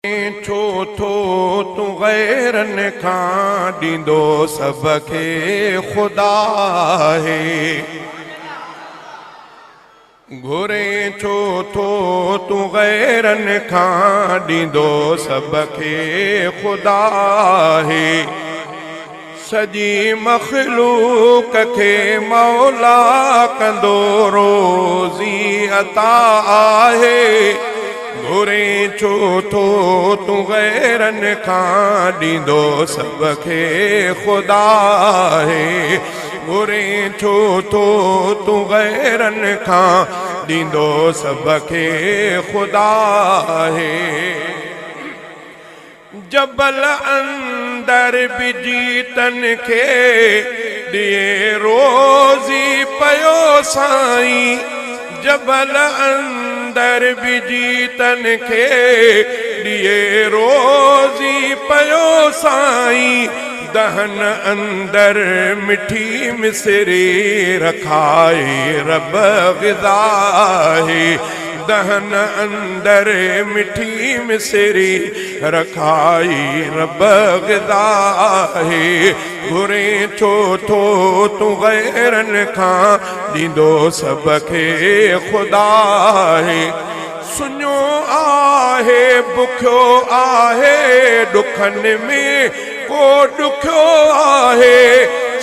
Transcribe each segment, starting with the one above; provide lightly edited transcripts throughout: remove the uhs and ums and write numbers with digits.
छो थो तूं गैरनि खां ॾींदो सभ खे ख़ुदा आहे। घुरे छो थो तूं गैरनि खां ॾींदो सभ खे ख़ुदा आहे। सॼी मख़लूक खे मौला कंदो रोज़ी अता आहे। घुरे छो थो तूं गैरनि खां ॾींदो सभ खे ख़ुदा आहे। घुरे छो थो तूं गैरनि खां ॾींदो सभ खे ख़ुदा आहे। जबल अंदर बिजी तन खे ॾिए रोज़ी पयो साईं। जबल अंदर बिजी तन खे ॾिए रोज़ी पयो साईं। दहन अंदर मिठी मिसरी रखाए रब ग़िज़ा है। दहन अंदर मिठी मिसरी रखाई रब ग़िज़ा है। घुरे छो थो तूं गैरनि खां ॾींदो सभ खे ख़ुदा है। सुञो आहे बुखियो आहे ॾुखनि में को ॾुखियो आहे।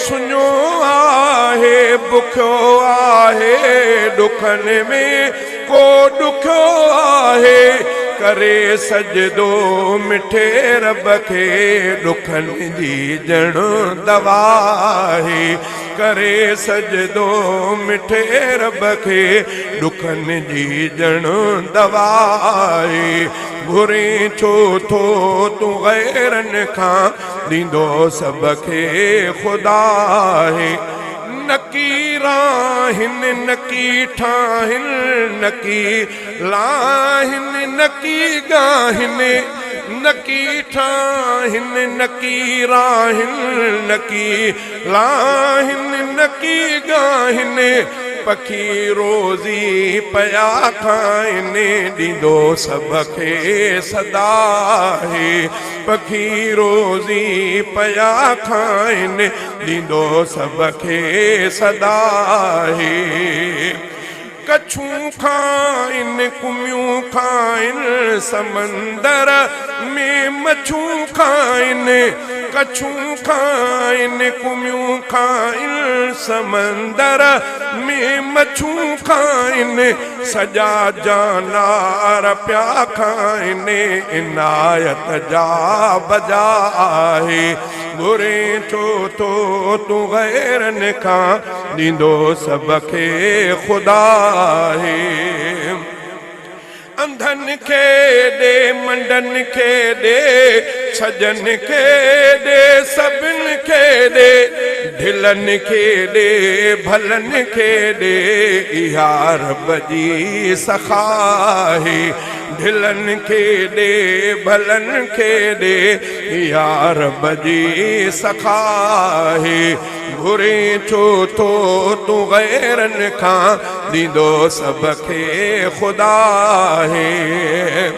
सुञो आहे बुखियो आहे ॾुखनि में को ॾुखियो आहे। करे सजदो मिठे रब खे ॾुखनि जी ॼण दवा आहे। करे सजदो मिठे रब खे ॾुखनि जी ॼण दवा आहे। घुरे छो थो तूं गैरनि खां ॾींदो सभ खे ख़ुदा आहे। नकीर आहिनि नकी ठाहिनि नकी लाहिनि नकी गाहिनि। नकी ठाहिनि नकीर आहिनि नकी लाहिनि नकी गाहिनि। पखी रोज़ी पया खाइनि ॾींदो सभ खे सदा आहे। पखी रोज़ी पया खाइनि ॾींदो सभ खे सदा आहे। कछूं खाइनि कुमियूं खाइनि समंदर में मछूं खाइनि। कछूं खाइनि कुमियूं खाइनि समंदर में मछूं खाइनि। सॼा जानवर पिया खाइनि इनायत जा बजा आहे। घुरे छो थो तूं गैरनि खां ॾींदो सभ खे ख़ुदा आहे। अंधनि खे ॾे मंडनि खे ॾे छजनि खे ॾे सभिनि खे ॾे। ढिलनि खे ॾे भलनि खे ॾे इहा रब जी सखा आहे। ढिलनि खे ॾे भलनि खे ॾे इहा रब जी सखा आहे। घुरे छो थो तूं गैरनि खां ॾींदो सभ खे ख़ुदा आहे।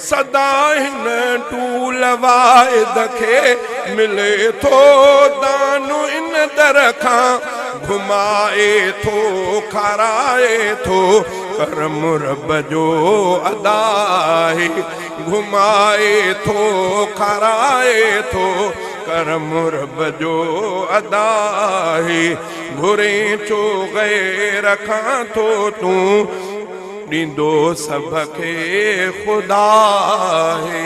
सदा हिन टूल वाइद खे मिले थो दानो इन दर खां। घुमाए थो खाराए थो करम रब जो अदा आहे। घुमाए थो खाराए थो करम रब जो अदा आहे। घुरे छो गैर खां थो तूं ॾींदो सभ खे ख़ुदा आहे।